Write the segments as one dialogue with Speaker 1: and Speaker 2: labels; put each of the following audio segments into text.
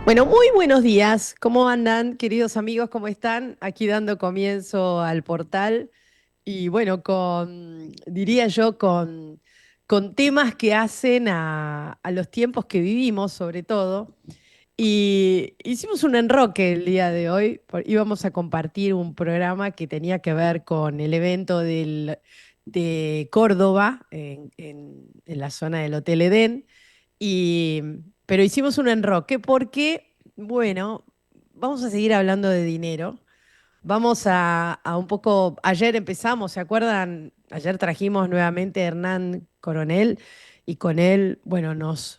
Speaker 1: Bueno, muy buenos días. ¿Cómo andan, queridos amigos? ¿Cómo están? Aquí dando comienzo al portal y bueno, diría yo, con temas que hacen a los tiempos que vivimos, sobre todo. Y hicimos un enroque el día de hoy. Íbamos a compartir un programa que tenía que ver con el evento de Córdoba, en la zona del Hotel Edén. Y, pero hicimos un enroque porque, bueno, vamos a seguir hablando de dinero. Vamos a un poco, ayer empezamos, ¿se acuerdan? Ayer trajimos nuevamente a Hernán Coronel y con él, bueno, nos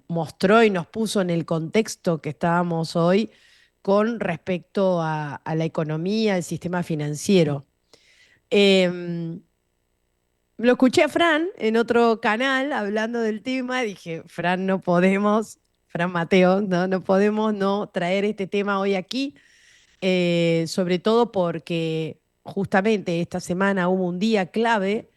Speaker 1: mostró y nos puso en el contexto que estábamos hoy con respecto a la economía, el sistema financiero. Em, lo escuché a Fran en otro canal hablando del tema. Dije, Fran, no podemos, Fran Mateo, no podemos no traer este tema hoy aquí, sobre todo porque justamente esta semana hubo un día clave,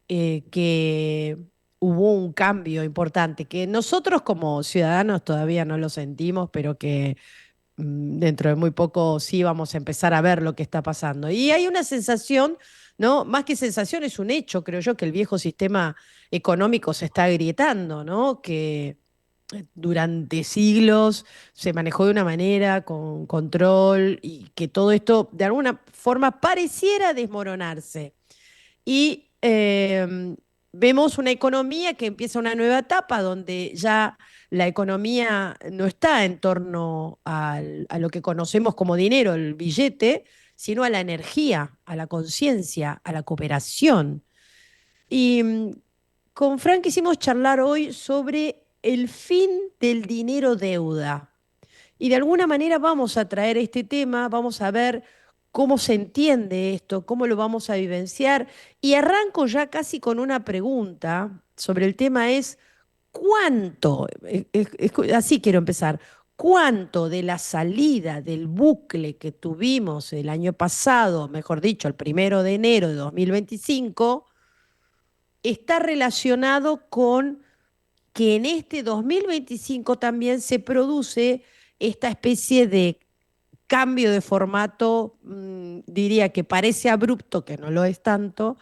Speaker 1: que hubo un cambio importante, que nosotros como ciudadanos todavía no lo sentimos, pero que dentro de muy poco sí vamos a empezar a ver lo que está pasando. Y hay una sensación, ¿no? Más que sensación, es un hecho, creo yo, que el viejo sistema económico se está agrietando, ¿no? Que durante siglos se manejó de una manera, con control, y que todo esto de alguna forma pareciera desmoronarse. Y vemos una economía que empieza una nueva etapa donde ya la economía no está en torno a lo que conocemos como dinero, el billete, sino a la energía, a la conciencia, a la cooperación. Y con Frank quisimos charlar hoy sobre el fin del dinero deuda. Y de alguna manera vamos a traer este tema, vamos a ver cómo se entiende esto, cómo lo vamos a vivenciar. Y arranco ya casi con una pregunta sobre el tema es, ¿cuánto? Así quiero empezar. ¿Cuánto de la salida del bucle que tuvimos el año pasado, mejor dicho, el 1 de enero de 2025, está relacionado con que en este 2025 también se produce esta especie de cambio de formato? Diría que parece abrupto, que no lo es tanto,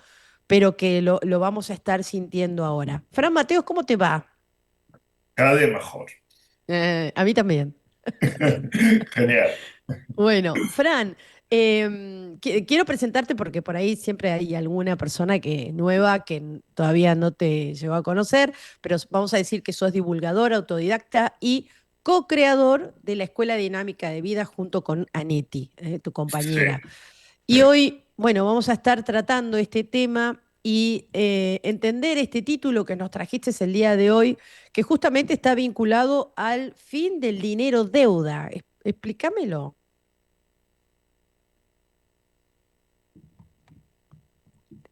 Speaker 1: pero que lo vamos a estar sintiendo ahora. Fran Mateos, ¿cómo te va?
Speaker 2: Cada día mejor.
Speaker 1: A mí también.
Speaker 2: Genial.
Speaker 1: Bueno, Fran, quiero presentarte porque por ahí siempre hay alguna persona nueva que todavía no te llegó a conocer, pero vamos a decir que sos divulgador, autodidacta y co-creador de la Escuela Dinámica de Vida junto con Aneti, tu
Speaker 2: Sí,
Speaker 1: compañera. Y hoy, bueno, vamos a estar tratando este tema y entender este título que nos trajiste el día de hoy, que justamente está vinculado al fin del dinero deuda. Explícamelo.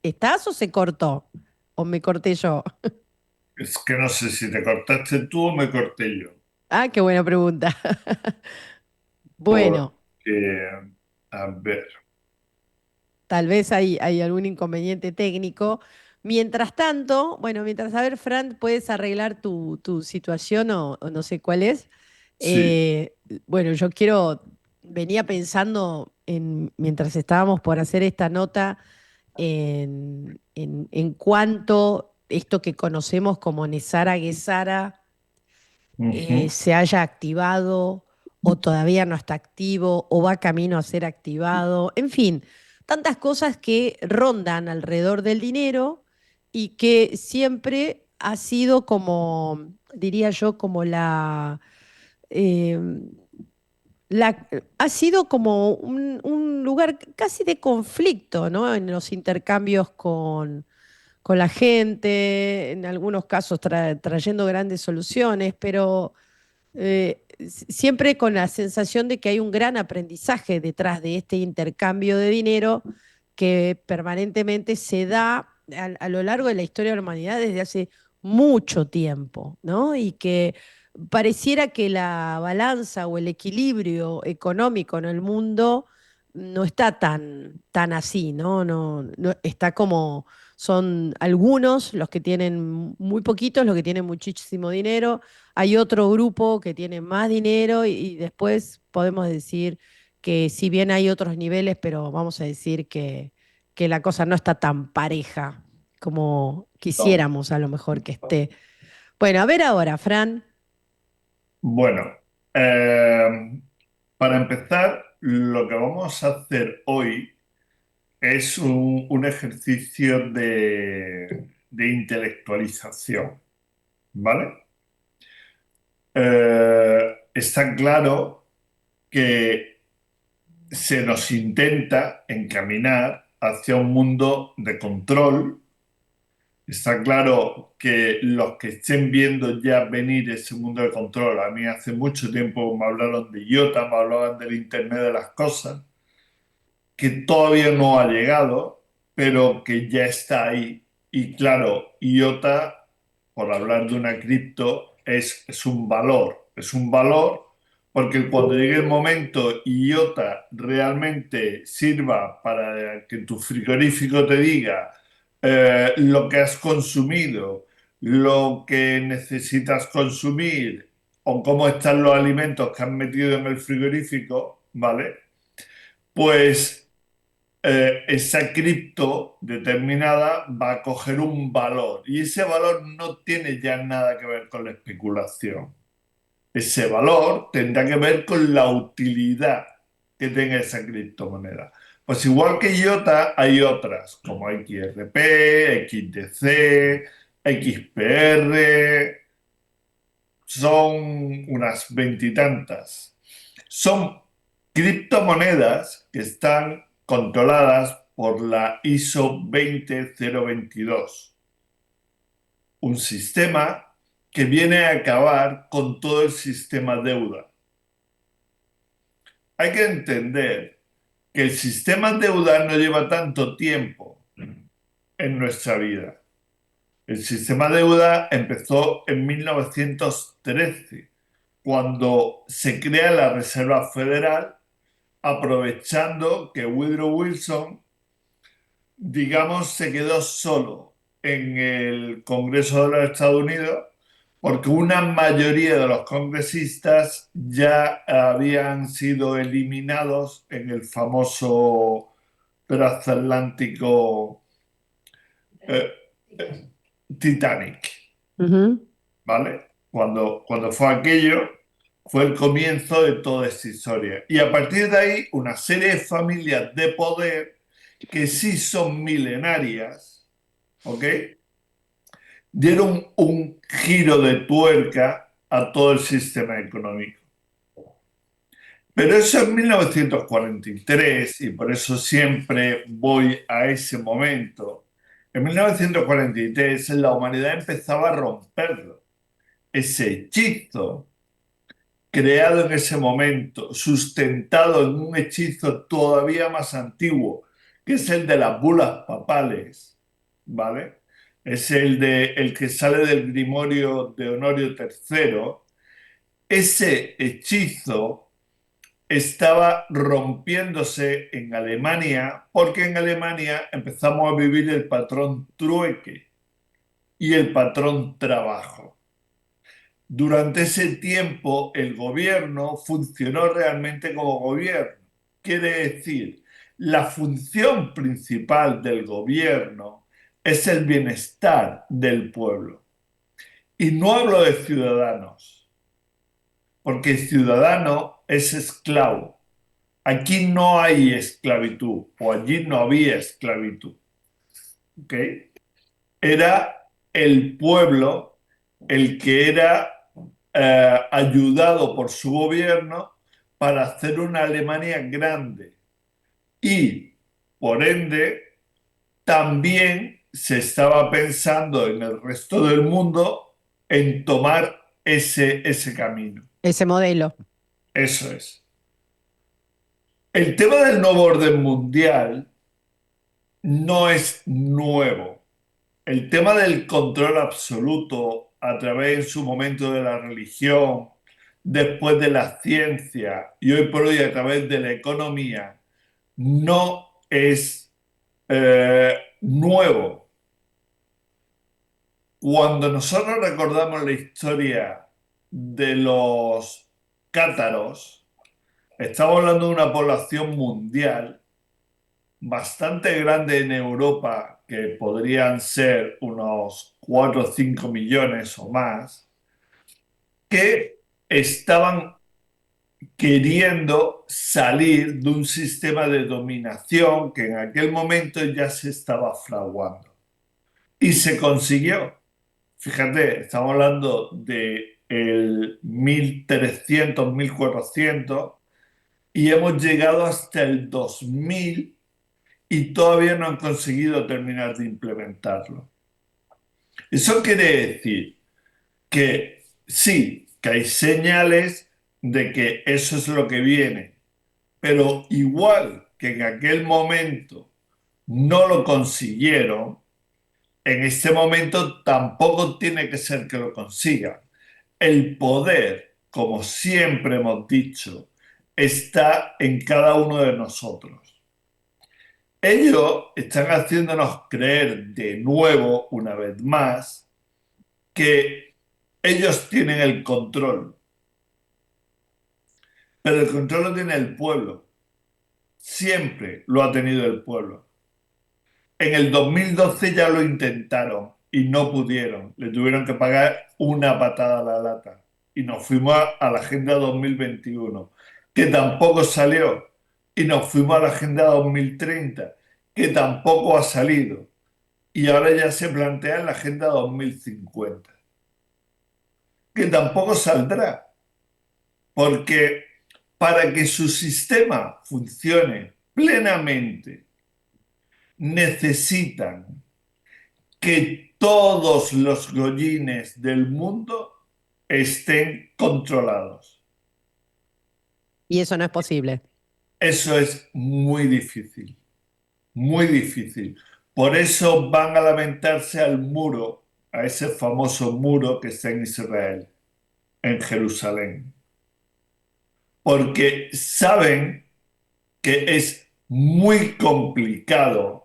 Speaker 1: ¿Estás o se cortó? ¿O me corté yo?
Speaker 2: es que no sé si te cortaste tú o me corté yo.
Speaker 1: Ah, qué buena pregunta. Bueno,
Speaker 2: Porque, a ver,
Speaker 1: tal vez hay algún inconveniente técnico. Mientras tanto, bueno, mientras, a ver, Fran, puedes arreglar tu situación o no sé cuál es.
Speaker 2: sí.
Speaker 1: Eh, bueno, venía pensando mientras estábamos por hacer esta nota, en cuanto esto que conocemos como Nesara Gesara
Speaker 2: Ujú.
Speaker 1: se haya activado o todavía no está activo o va camino a ser activado. En fin, tantas cosas que rondan alrededor del dinero y que siempre ha sido como, diría yo, como eh, ha sido como un lugar casi de conflicto, ¿no? En los intercambios con la gente, en algunos casos trayendo grandes soluciones, pero siempre con la sensación de que hay un gran aprendizaje detrás de este intercambio de dinero que permanentemente se da a lo largo de la historia de la humanidad desde hace mucho tiempo, ¿no? Y que pareciera que la balanza o el equilibrio económico en el mundo no está tan así, ¿no? No está como son algunos los que tienen muy poquitos, los que tienen muchísimo dinero. Hay otro grupo que tiene más dinero y después podemos decir que si bien hay otros niveles, pero vamos a decir que la cosa no está tan pareja como
Speaker 2: No.
Speaker 1: quisiéramos a lo mejor que esté. Bueno, a ver ahora, Fran.
Speaker 2: Bueno, eh, para empezar, lo que vamos a hacer hoy es un ejercicio de intelectualización, ¿vale? Está claro que se nos intenta encaminar hacia un mundo de control. Está claro que los que estén viendo ya venir ese mundo de control, a mí hace mucho tiempo me hablaron de IoT, me hablaban del Internet de las cosas, que todavía no ha llegado, pero que ya está ahí. Y claro, IOTA, por hablar de una cripto, es es un valor porque cuando llegue el momento y IOTA realmente sirva para que tu frigorífico te diga lo que has consumido, lo que necesitas consumir o cómo están los alimentos que has metido en el frigorífico, ¿vale? Pues esa cripto determinada va a coger un valor y ese valor no tiene ya nada que ver con la especulación. Ese valor tendrá que ver con la utilidad que tenga esa criptomoneda. Pues igual que IOTA, hay otras como XRP, XDC, XPR, son unas veintitantas. Son criptomonedas que están controladas por la ISO 20022, un sistema que viene a acabar con todo el sistema deuda. Hay que entender que el sistema deuda no lleva tanto tiempo en nuestra vida. El sistema deuda empezó en 1913, cuando se crea la Reserva Federal, aprovechando que Woodrow Wilson, digamos, se quedó solo en el Congreso de los Estados Unidos, porque una mayoría de los congresistas ya habían sido eliminados en el famoso transatlántico eh, Titanic,
Speaker 1: Ujú.
Speaker 2: ¿vale? Cuando fue aquello, fue el comienzo de toda esta historia. Y a partir de ahí, una serie de familias de poder que sí son milenarias, ¿ok? Dieron un giro de tuerca a todo el sistema económico. Pero eso en 1943, y por eso siempre voy a ese momento. En 1943 la humanidad empezaba a romperlo. Ese hechizo creado en ese momento, sustentado en un hechizo todavía más antiguo, que es el de las bulas papales, ¿vale? Es el que sale del Grimorio de Honorio III. Ese hechizo estaba rompiéndose en Alemania porque en Alemania empezamos a vivir el patrón trueque y el patrón trabajo. Durante ese tiempo el gobierno funcionó realmente como gobierno. Quiere decir, la función principal del gobierno es el bienestar del pueblo. Y no hablo de ciudadanos, porque el ciudadano es esclavo. Aquí no hay esclavitud, o allí no había esclavitud. ¿Ok? Era el pueblo el que era ayudado por su gobierno para hacer una Alemania grande. Y, por ende, también se estaba pensando en el resto del mundo en tomar ese camino.
Speaker 1: Ese modelo.
Speaker 2: Eso es. El tema del nuevo orden mundial no es nuevo. El tema del control absoluto a través en su momento de la religión, después de la ciencia y hoy por hoy a través de la economía, no es nuevo. Cuando nosotros recordamos la historia de los cátaros, estamos hablando de una población mundial bastante grande en Europa, que podrían ser unos 4 o 5 millones o más, que estaban queriendo salir de un sistema de dominación que en aquel momento ya se estaba fraguando. Y se consiguió. Fíjate, estamos hablando de el 1300, 1400 y hemos llegado hasta el 2000 y todavía no han conseguido terminar de implementarlo. Eso quiere decir que sí, que hay señales de que eso es lo que viene, pero igual que en aquel momento no lo consiguieron, en este momento tampoco tiene que ser que lo consigan. El poder, como siempre hemos dicho, está en cada uno de nosotros. Ellos están haciéndonos creer de nuevo, una vez más, que ellos tienen el control, pero el control lo tiene el pueblo. Siempre lo ha tenido el pueblo. En el 2012 ya lo intentaron y no pudieron. Le tuvieron que pagar una patada a la lata. Y nos fuimos a la Agenda 2021, que tampoco salió. Y nos fuimos a la Agenda 2030, que tampoco ha salido. Y ahora ya se plantea en la Agenda 2050, que tampoco saldrá. Porque para que su sistema funcione plenamente, necesitan que todos los gollines del mundo estén controlados.
Speaker 1: Y eso no es posible.
Speaker 2: Eso es muy difícil, muy difícil. Por eso van a lamentarse al muro, a ese famoso muro que está en Israel, en Jerusalén, porque saben que es muy complicado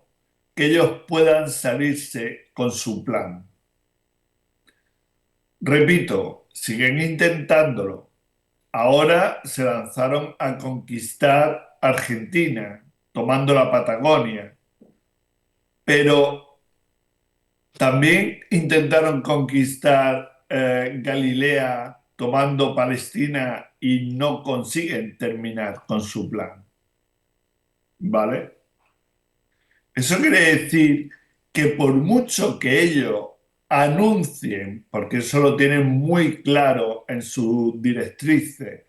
Speaker 2: que ellos puedan salirse con su plan. Repito, siguen intentándolo. Ahora se lanzaron a conquistar Argentina, tomando la Patagonia, pero también intentaron conquistar Galilea, tomando Palestina y no consiguen terminar con su plan. ¿Vale? Eso quiere decir que por mucho que ellos anuncien, porque eso lo tienen muy claro en sus directrices,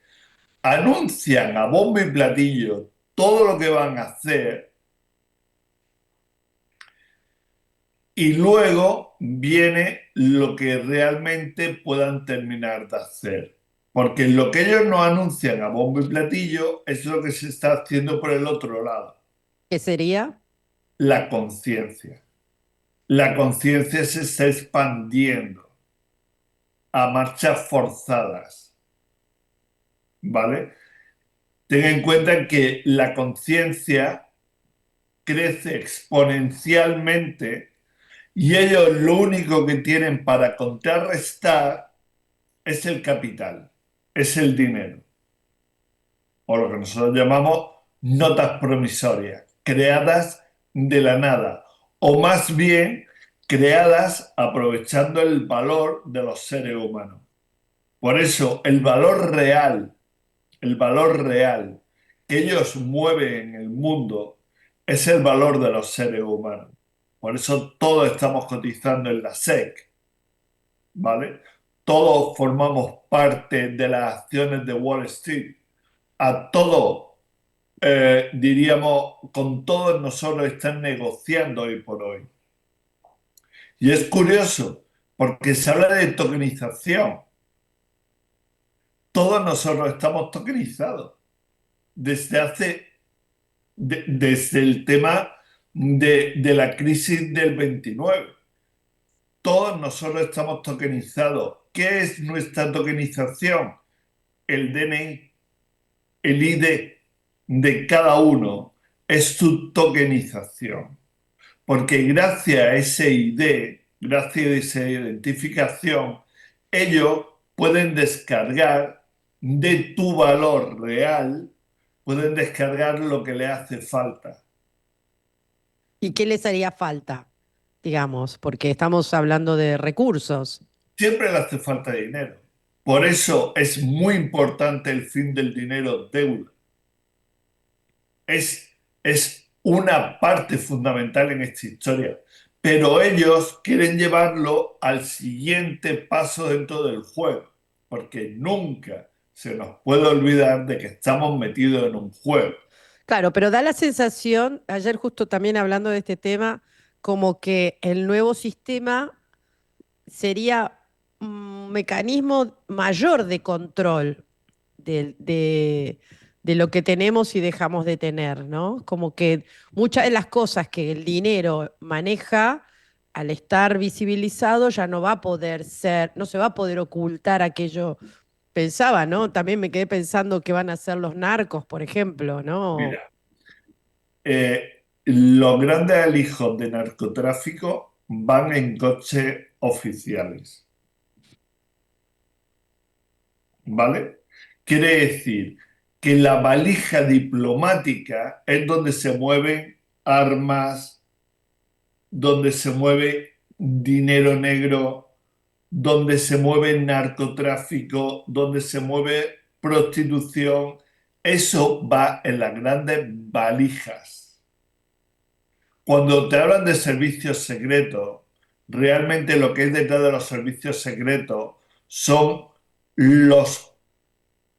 Speaker 2: anuncian a bombo y platillo todo lo que van a hacer y luego viene lo que realmente puedan terminar de hacer. Porque lo que ellos no anuncian a bombo y platillo es lo que se está haciendo por el otro lado,
Speaker 1: ¿Qué sería?
Speaker 2: la conciencia. La conciencia se está expandiendo a marchas forzadas, ¿vale? Ten en cuenta que la conciencia crece exponencialmente y ellos lo único que tienen para contrarrestar es el capital, es el dinero, o lo que nosotros llamamos notas promisorias, creadas de la nada, o más bien creadas aprovechando el valor de los seres humanos. Por eso el valor real que ellos mueven en el mundo es el valor de los seres humanos. Por eso todos estamos cotizando en la SEC, ¿vale? Todos formamos parte de las acciones de Wall Street. A todos, diríamos, con todos nosotros están negociando hoy por hoy. Y es curioso, porque se habla de tokenización. Todos nosotros estamos tokenizados desde el tema de la crisis del 29. Todos nosotros estamos tokenizados. ¿Qué es nuestra tokenización? El DNI, el ID de cada uno es su tokenización. Porque gracias a ese ID gracias a esa identificación, ellos pueden descargar de tu valor real, pueden descargar lo que le hace falta.
Speaker 1: ¿Y qué les haría falta? Digamos, porque estamos hablando de recursos.
Speaker 2: Siempre le hace falta dinero. Por eso es muy importante el fin del dinero deuda. Es, es una parte fundamental en esta historia. Pero ellos quieren llevarlo al siguiente paso dentro del juego, porque nunca se nos puede olvidar de que estamos metidos en un juego.
Speaker 1: Claro, pero da la sensación, ayer justo también hablando de este tema, como que el nuevo sistema sería un mecanismo mayor de control de lo que tenemos y dejamos de tener, ¿no? Como que muchas de las cosas que el dinero maneja, al estar visibilizado, ya no va a poder ser, no se va a poder ocultar aquello. Pensaba, ¿no? También me quedé pensando que van a ser los narcos, por ejemplo, ¿no?
Speaker 2: Mira, los grandes alijos de narcotráfico van en coches oficiales, ¿vale? Quiere decir que la valija diplomática es donde se mueven armas, donde se mueve dinero negro, donde se mueve narcotráfico, donde se mueve prostitución. Eso va en las grandes valijas. Cuando te hablan de servicios secretos, realmente lo que hay detrás de los servicios secretos son los,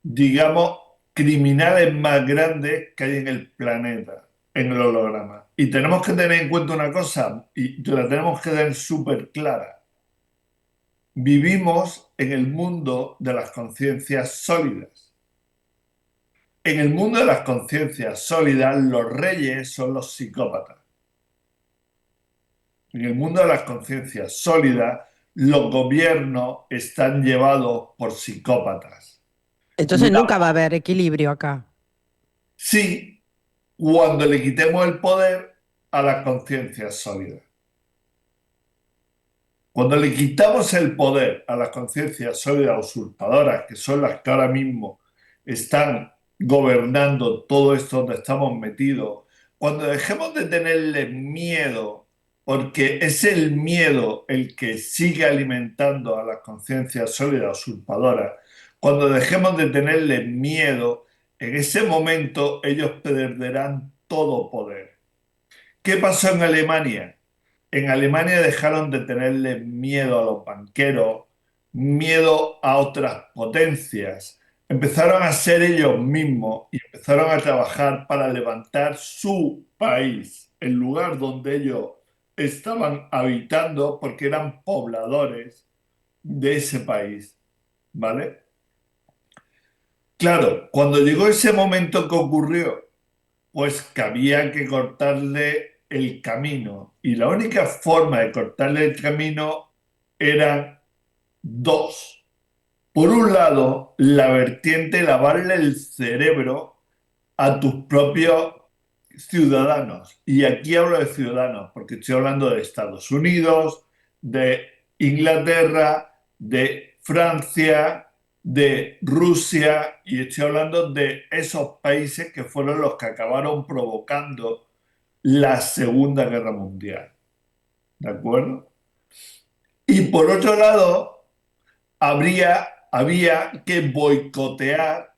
Speaker 2: digamos, criminales más grandes que hay en el planeta, en el holograma. Y tenemos que tener en cuenta una cosa, y la tenemos que tener súper clara. Vivimos en el mundo de las conciencias sólidas. En el mundo de las conciencias sólidas, los reyes son los psicópatas. En el mundo de las conciencias sólidas, los gobiernos están llevados por psicópatas.
Speaker 1: Entonces
Speaker 2: La-
Speaker 1: nunca va a haber equilibrio acá.
Speaker 2: sí, cuando le quitemos el poder a las conciencias sólidas. Cuando le quitamos el poder a las conciencias sólidas usurpadoras, que son las que ahora mismo están gobernando todo esto donde estamos metidos, cuando dejemos de tenerle miedo, porque es el miedo el que sigue alimentando a las conciencias sólidas usurpadoras, cuando dejemos de tenerle miedo, en ese momento ellos perderán todo poder. ¿Qué pasó en Alemania? En Alemania dejaron de tenerle miedo a los banqueros, miedo a otras potencias. Empezaron a ser ellos mismos y empezaron a trabajar para levantar su país, el lugar donde ellos estaban habitando, porque eran pobladores de ese país, ¿vale? Claro, cuando llegó ese momento que ocurrió, pues que había que cortarle el camino. Y la única forma de cortarle el camino eran dos. Por un lado, la vertiente lavarle el cerebro a tus propios ciudadanos. Y aquí hablo de ciudadanos, porque estoy hablando de Estados Unidos, de Inglaterra, de Francia, de Rusia, y estoy hablando de esos países que fueron los que acabaron provocando la Segunda Guerra Mundial. ¿De acuerdo? Y por otro lado, había que boicotear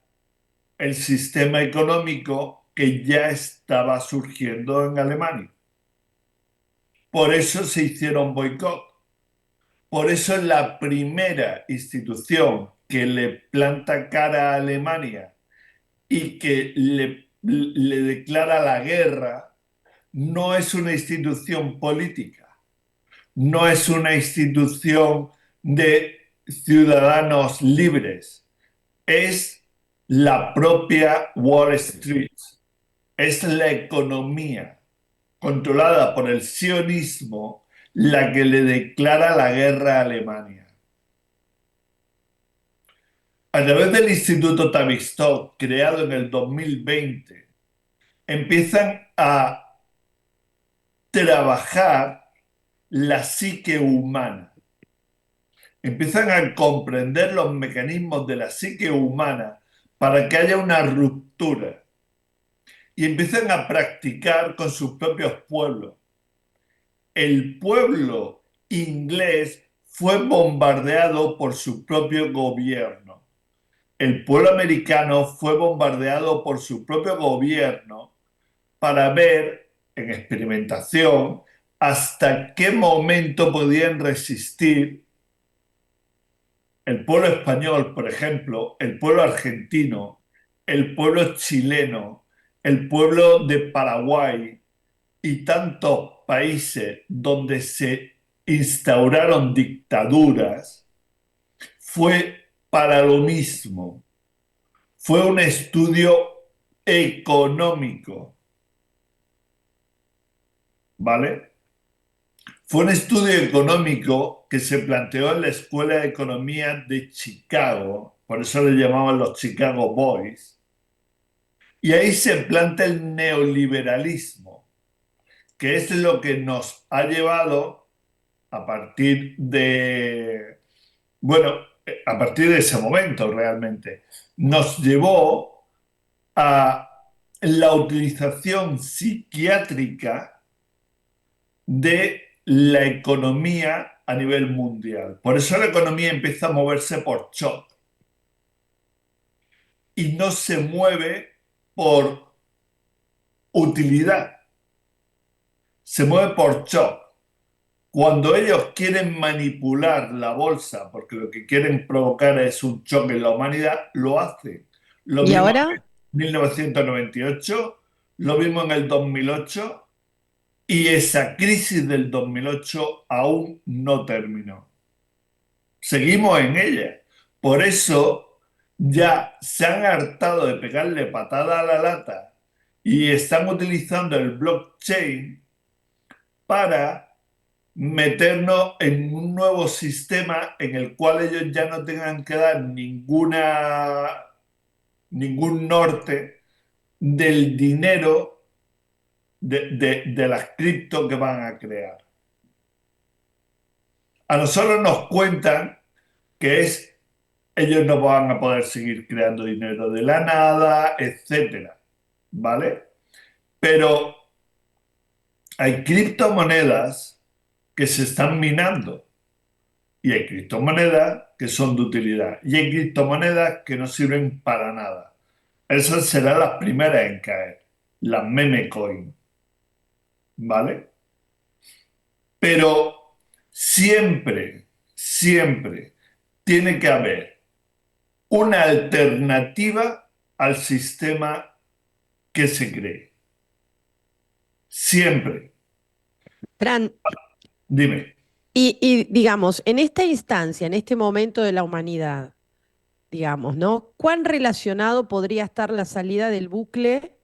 Speaker 2: el sistema económico que ya estaba surgiendo en Alemania. Por eso se hicieron boicot. Por eso la primera institución que le planta cara a Alemania y que le declara la guerra no es una institución política, no es una institución de ciudadanos libres, es la propia Wall Street, es la economía controlada por el sionismo la que le declara la guerra a Alemania. A través del Instituto Tavistock, creado en el 2020, empiezan a trabajar la psique humana. Empiezan a comprender los mecanismos de la psique humana para que haya una ruptura y empiezan a practicar con sus propios pueblos. El pueblo inglés fue bombardeado por su propio gobierno. El pueblo americano fue bombardeado por su propio gobierno para ver en experimentación hasta qué momento podían resistir el pueblo español, por ejemplo, el pueblo argentino, el pueblo chileno, el pueblo de Paraguay y tantos países donde se instauraron dictaduras, fue para lo mismo. Fue un estudio económico, ¿vale? Fue un estudio económico que se planteó en la Escuela de Economía de Chicago, por eso le llamaban los Chicago Boys, y ahí se planta el neoliberalismo, que es lo que nos ha llevado a partir de, bueno, a partir de ese momento realmente, nos llevó a la utilización psiquiátrica de la economía a nivel mundial. Por eso la economía empieza a moverse por shock y no se mueve por utilidad, se mueve por shock. Cuando ellos quieren manipular la bolsa, porque lo que quieren provocar es un choque en la humanidad, lo hacen. Lo
Speaker 1: ¿Y
Speaker 2: vimos en
Speaker 1: ahora?
Speaker 2: 1998, lo vimos en el 2008 y esa crisis del 2008 aún no terminó. Seguimos en ella. Por eso ya se han hartado de pegarle patada a la lata y están utilizando el blockchain para meternos en un nuevo sistema en el cual ellos ya no tengan que dar ningún norte del dinero de las cripto que van a crear. A nosotros nos cuentan que ellos no van a poder seguir creando dinero de la nada, etcétera, ¿vale? Pero hay criptomonedas que se están minando y hay criptomonedas que son de utilidad y hay criptomonedas que no sirven para nada. Esas serán las primeras en caer, las meme coin, ¿vale? Pero siempre, siempre tiene que haber una alternativa al sistema que se cree. Siempre.
Speaker 1: Fran,
Speaker 2: Dime.
Speaker 1: y digamos, en esta instancia, en este momento de la humanidad, digamos, ¿no? ¿Cuán relacionado podría estar la salida del bucle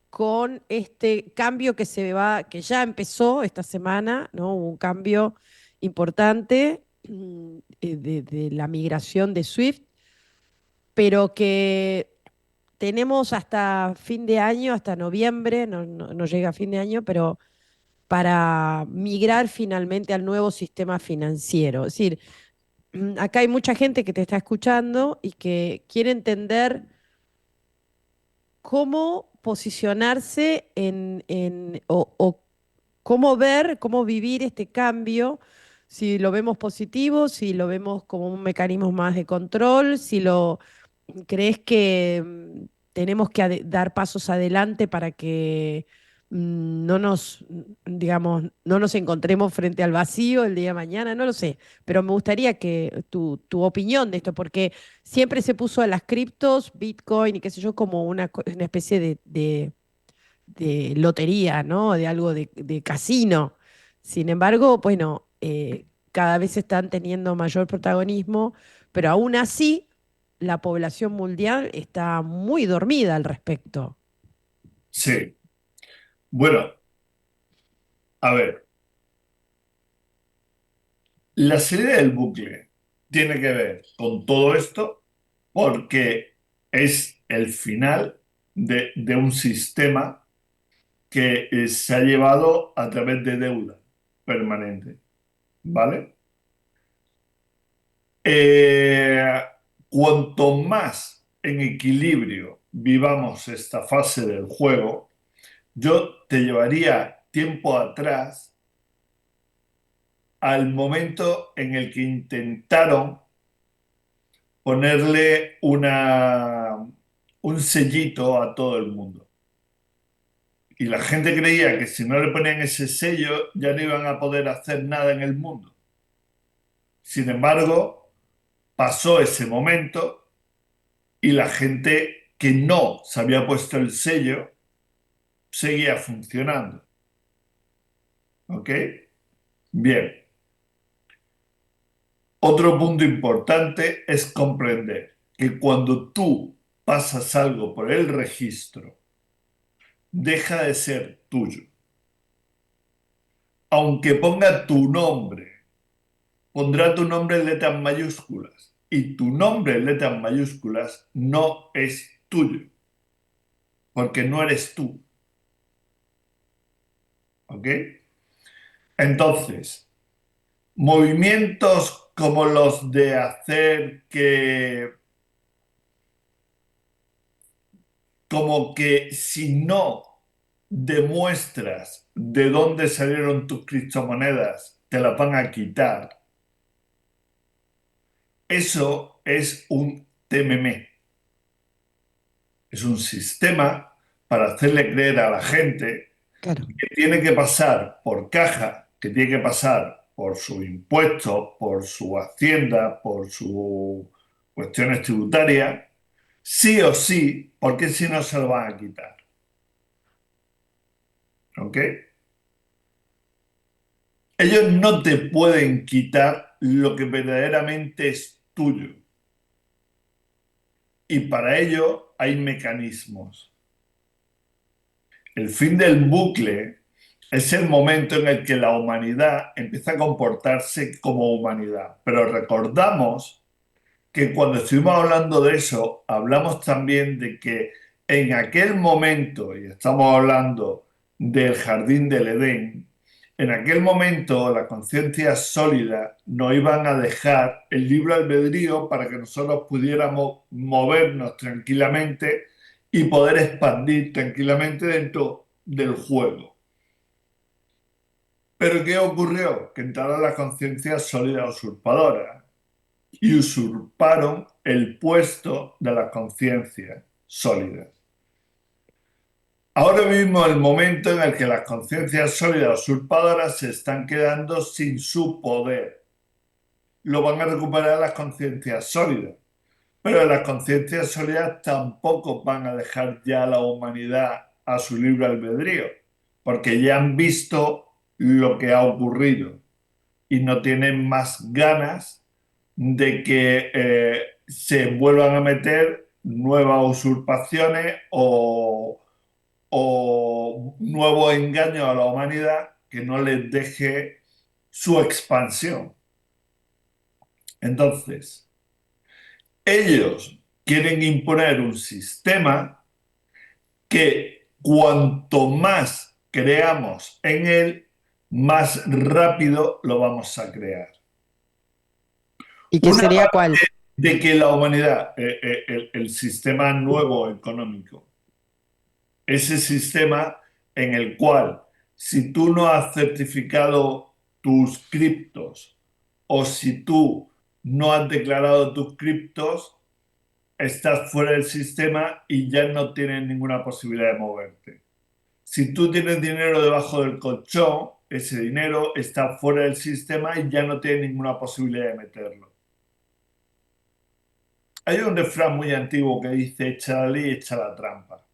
Speaker 1: con este cambio que que ya empezó esta semana, ¿no? Hubo un cambio importante de la migración de Swift, pero que tenemos hasta fin de año, hasta noviembre, no llega a fin de año, pero para migrar finalmente al nuevo sistema financiero. Es decir, acá hay mucha gente que te está escuchando y que quiere entender cómo posicionarse o cómo ver, cómo vivir este cambio, si lo vemos positivo, si lo vemos como un mecanismo más de control, si lo crees que tenemos que dar pasos adelante para que no nos, digamos, no nos encontremos frente al vacío el día de mañana, no lo sé, pero me gustaría que tu opinión de esto, porque siempre se puso a las criptos, Bitcoin y qué sé yo, como una especie de lotería, ¿no? De algo de casino. Sin embargo, bueno, cada vez están teniendo mayor protagonismo, pero aún así la población mundial está muy dormida al respecto.
Speaker 2: Sí. Bueno, a ver, la salida del bucle tiene que ver con todo esto porque es el final de un sistema que se ha llevado a través de deuda. permanente, ¿vale? Eh, Cuanto más en equilibrio vivamos esta fase del juego, yo te llevaría tiempo atrás al momento en el que intentaron ponerle un sellito a todo el mundo. Y la gente creía que si no le ponían ese sello ya no iban a poder hacer nada en el mundo. Sin embargo, pasó ese momento y la gente que no se había puesto el sello seguía funcionando. ¿Ok? Bien. Otro punto importante es comprender que cuando tú pasas algo por el registro, deja de ser tuyo. Aunque ponga tu nombre, pondrá tu nombre en letras mayúsculas y tu nombre en letras mayúsculas no es tuyo, porque no eres tú. ¿Ok? Entonces, movimientos como los de hacer que, como que si no demuestras de dónde salieron tus criptomonedas, te las van a quitar. Eso es un TMM. Es un sistema para hacerle creer a la gente
Speaker 1: Claro.
Speaker 2: que tiene que pasar por caja, que tiene que pasar por sus impuestos, por su hacienda, por sus cuestiones tributarias, sí o sí, porque si no se lo van a quitar. ¿Ok? Ellos no te pueden quitar lo que verdaderamente es tuyo. Y para ello hay mecanismos. El fin del bucle es el momento en el que la humanidad empieza a comportarse como humanidad. Pero recordamos que cuando estuvimos hablando de eso, hablamos también de que en aquel momento, y estamos hablando del jardín del Edén, en aquel momento la conciencia sólida nos iban a dejar el libre albedrío para que nosotros pudiéramos movernos tranquilamente y poder expandir tranquilamente dentro del juego. Pero ¿qué ocurrió? Que entraron las conciencias sólidas usurpadoras y usurparon el puesto de las conciencias sólidas. Ahora mismo el momento en el que las conciencias sólidas usurpadoras se están quedando sin su poder. Lo van a recuperar las conciencias sólidas, pero las conciencias sólidas tampoco van a dejar ya a la humanidad a su libre albedrío, porque ya han visto lo que ha ocurrido y no tienen más ganas de que se vuelvan a meter nuevas usurpaciones o nuevos engaños a la humanidad que no les deje su expansión. Entonces, ellos quieren imponer un sistema que cuanto más creamos en él, más rápido lo vamos a crear.
Speaker 1: ¿Y qué
Speaker 2: Una
Speaker 1: sería cuál?
Speaker 2: de que la humanidad, el sistema nuevo económico, ese sistema en el cual si tú no has certificado tus criptos o si tú no has declarado tus criptos, estás fuera del sistema y ya no tienes ninguna posibilidad de moverte. Si tú tienes dinero debajo del colchón, ese dinero está fuera del sistema y ya no tienes ninguna posibilidad de meterlo. Hay un refrán muy antiguo que dice, echa la ley, echa la trampa.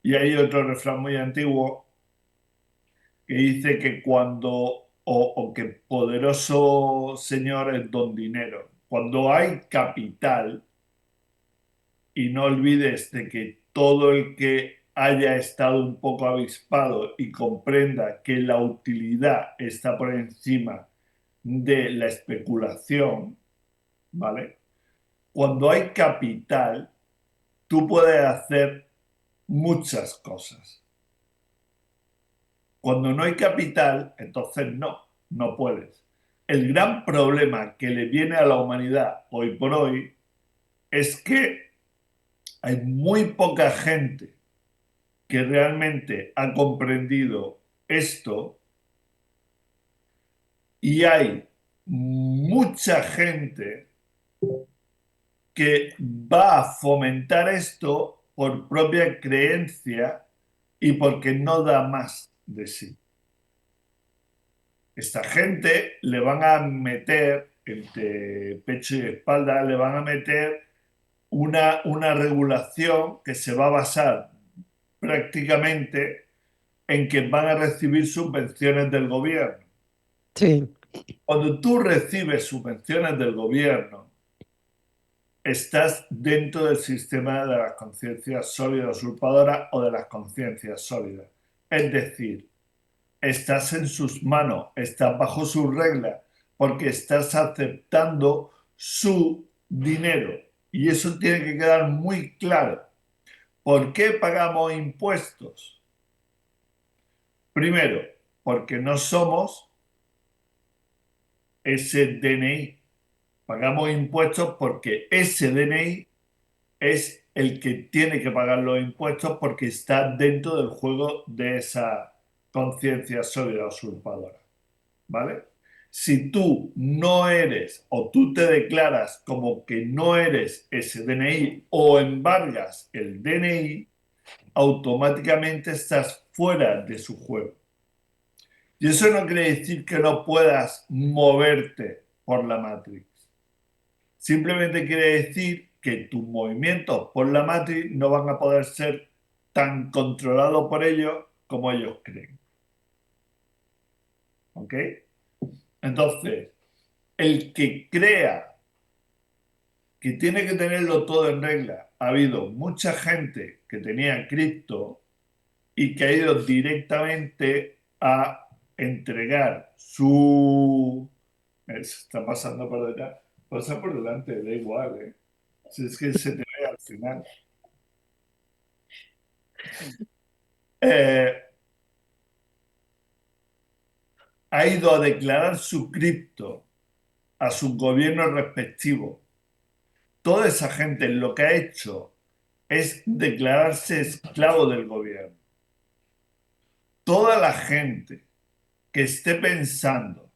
Speaker 2: Y hay otro refrán muy antiguo que dice que o que poderoso señor es don dinero. Cuando hay capital, y no olvides de que todo el que haya estado un poco avispado y comprenda que la utilidad está por encima de la especulación, ¿vale? Cuando hay capital, tú puedes hacer muchas cosas. Cuando no hay capital, entonces no puedes. El gran problema que le viene a la humanidad hoy por hoy es que hay muy poca gente que realmente ha comprendido esto y hay mucha gente que va a fomentar esto por propia creencia y porque no da más de sí. Esta gente le van a meter entre pecho y espalda, le van a meter una regulación que se va a basar prácticamente en que van a recibir subvenciones del gobierno.
Speaker 1: Sí,
Speaker 2: Cuando tú recibes subvenciones del gobierno, estás dentro del sistema de las conciencias sólidas usurpadoras o de las conciencias sólidas. Es decir, estás en sus manos, estás bajo sus reglas, porque estás aceptando su dinero. Y eso tiene que quedar muy claro. ¿Por qué pagamos impuestos? Primero, porque no somos ese DNI. Pagamos impuestos porque ese DNI es el que tiene que pagar los impuestos porque está dentro del juego de esa conciencia sólida usurpadora. ¿Vale? Si tú no eres o tú te declaras como que no eres ese DNI o embargas el DNI, automáticamente estás fuera de su juego. Y eso no quiere decir que no puedas moverte por la Matrix. Simplemente quiere decir que tus movimientos por la Matrix no van a poder ser tan controlados por ellos como ellos creen. ¿Ok? Entonces, el que crea que tiene que tenerlo todo en regla, ha habido mucha gente que tenía cripto y que ha ido directamente a entregar su... Se está pasando por detrás. Pasa por delante, da igual, ¿eh? Si es que se te ve al final. Eh, ha ido a declarar su cripto a sus gobiernos respectivos. Toda esa gente lo que ha hecho es declararse esclavo del gobierno. Toda la gente que esté pensando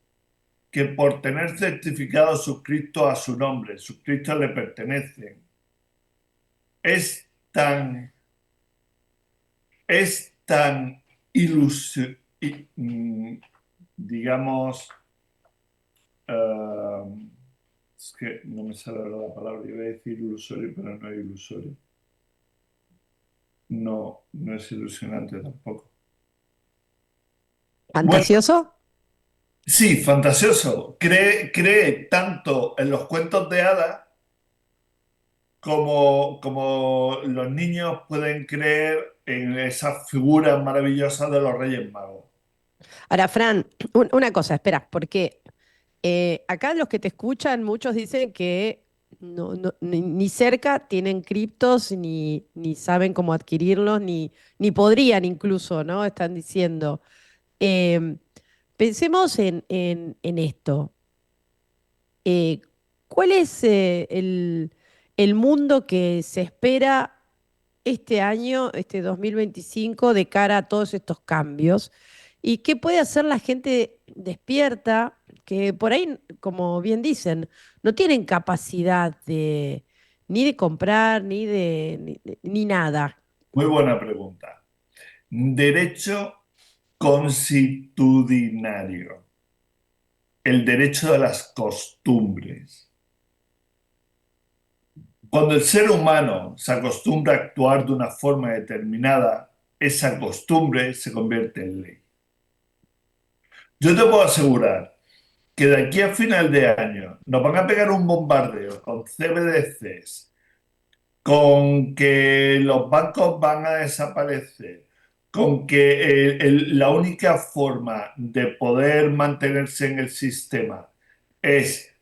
Speaker 2: que por tener certificado sus criptos a su nombre, sus criptos le pertenecen, es tan, es tan iluso, digamos, uh, es que no me sale la palabra, iba a decir ilusorio, pero no es ilusorio. No, no es ilusionante tampoco. Bueno,
Speaker 1: fantasioso.
Speaker 2: sí, fantasioso. Cree tanto en los cuentos de hadas como los niños pueden creer en esas figuras maravillosas de los Reyes Magos.
Speaker 1: Ahora, Fran, una cosa, espera, porque acá los que te escuchan, muchos dicen que ni cerca tienen criptos, ni saben cómo adquirirlos, ni podrían incluso, ¿no? Están diciendo. Em, Pensemos en esto. Eh, ¿Cuál es el mundo que se espera este año, este 2025, de cara a todos estos cambios? ¿Y qué puede hacer la gente despierta que por ahí, como bien dicen, no tienen capacidad ni de comprar, ni nada?
Speaker 2: Muy buena pregunta. Derecho consuetudinario. El derecho de las costumbres. Cuando el ser humano se acostumbra a actuar de una forma determinada, esa costumbre se convierte en ley. Yo te puedo asegurar que de aquí a final de año nos van a pegar un bombardeo con CBDCs, con que los bancos van a desaparecer, con que la única forma de poder mantenerse en el sistema es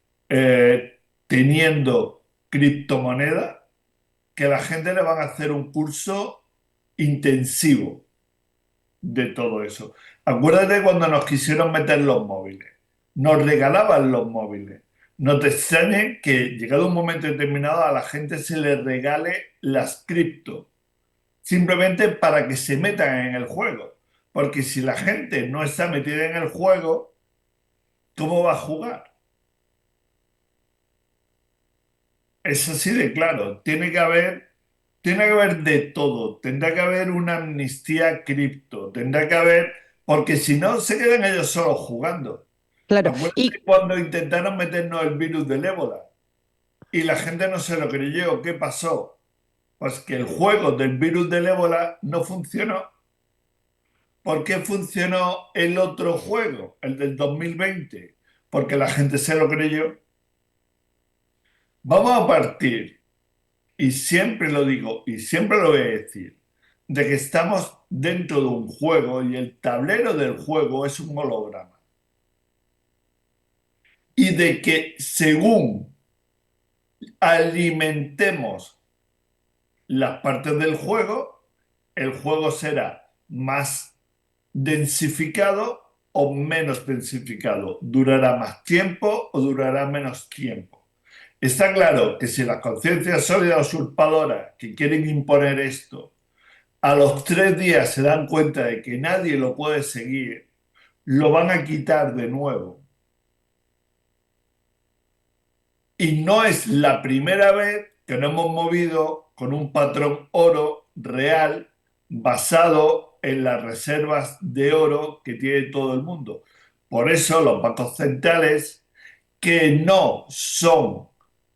Speaker 2: teniendo criptomonedas, que a la gente le van a hacer un curso intensivo de todo eso. Acuérdate cuando nos quisieron meter los móviles. Nos regalaban los móviles. No te extrañe que llegado un momento determinado a la gente se le regale las cripto, simplemente para que se metan en el juego. Porque si la gente no está metida en el juego, ¿cómo va a jugar? Es así de claro. Tiene que haber de todo. Tendrá que haber una amnistía cripto. Tendrá que haber, porque si no, se quedan ellos solos jugando.
Speaker 1: Claro.
Speaker 2: Acuérdate
Speaker 1: Y
Speaker 2: cuando intentaron meternos el virus del ébola y la gente no se lo creyó. ¿Qué pasó? Pues que el juego del virus del ébola no funcionó. ¿Por qué funcionó el otro juego, el del 2020? Porque la gente se lo creyó. Vamos a partir, y siempre lo digo y siempre lo voy a decir, de que estamos dentro de un juego y el tablero del juego es un holograma. Y de que según alimentemos las partes del juego, el juego será más densificado o menos densificado. Durará más tiempo o durará menos tiempo. Está claro que si las conciencias sólidas usurpadoras que quieren imponer esto a los 3 días se dan cuenta de que nadie lo puede seguir, lo van a quitar de nuevo. Y no es la primera vez que nos hemos movido con un patrón oro real basado en las reservas de oro que tiene todo el mundo. Por eso los bancos centrales, que no son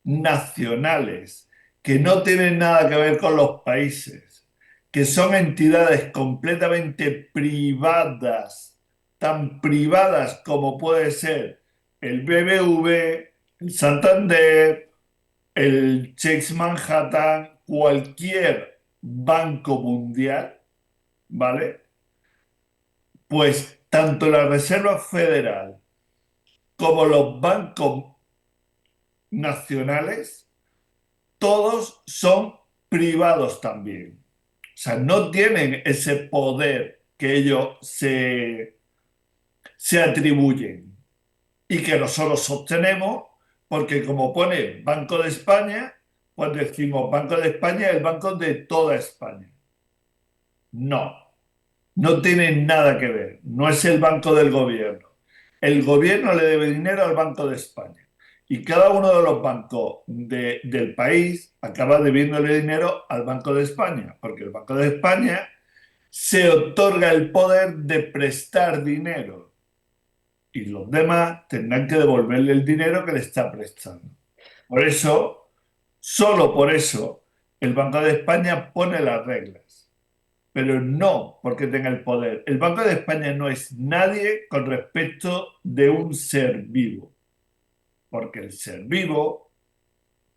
Speaker 2: nacionales, que no tienen nada que ver con los países, que son entidades completamente privadas, tan privadas como puede ser el BBV, el Santander, el Chase Manhattan, cualquier banco mundial, ¿vale? Pues tanto la Reserva Federal como los bancos nacionales, todos son privados también. O sea, no tienen ese poder que ellos se atribuyen y que nosotros sostenemos, porque como pone Banco de España, pues decimos Banco de España es el banco de toda España. No, no tiene nada que ver, no es el banco del gobierno. El gobierno le debe dinero al Banco de España y cada uno de los bancos del país acaba debiéndole dinero al Banco de España, porque el Banco de España se otorga el poder de prestar dinero y los demás tendrán que devolverle el dinero que le está prestando. Por eso, solo por eso, el Banco de España pone las reglas, pero no porque tenga el poder. El Banco de España no es nadie con respecto de un ser vivo, porque el ser vivo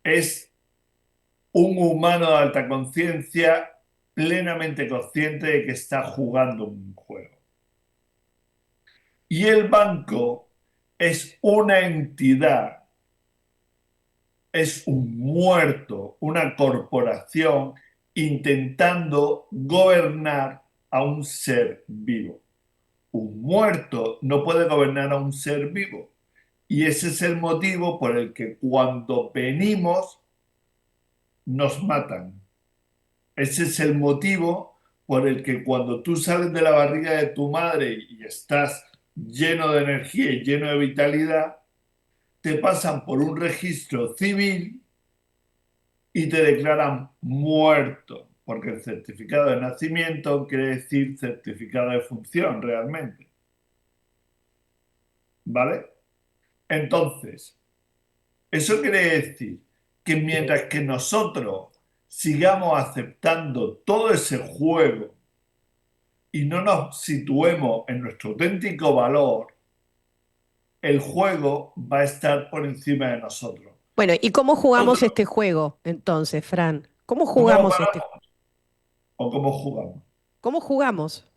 Speaker 2: es un humano de alta conciencia plenamente consciente de que está jugando un juego. Y el banco es una entidad, es un muerto, una corporación intentando gobernar a un ser vivo. Un muerto no puede gobernar a un ser vivo. Y ese es el motivo por el que cuando venimos nos matan. Ese es el motivo por el que cuando tú sales de la barriga de tu madre y estás lleno de energía y lleno de vitalidad, te pasan por un registro civil y te declaran muerto, porque el certificado de nacimiento quiere decir certificado de función realmente. ¿Vale? Entonces, eso quiere decir que mientras que nosotros sigamos aceptando todo ese juego y no nos situemos en nuestro auténtico valor, el juego va a estar por encima de nosotros.
Speaker 1: bueno, ¿y cómo jugamos
Speaker 2: Nosotros,
Speaker 1: este juego entonces, Fran? ¿Cómo
Speaker 2: ¿cómo lo
Speaker 1: jugamos este?
Speaker 2: paramos o cómo jugamos?
Speaker 1: ¿Cómo jugamos?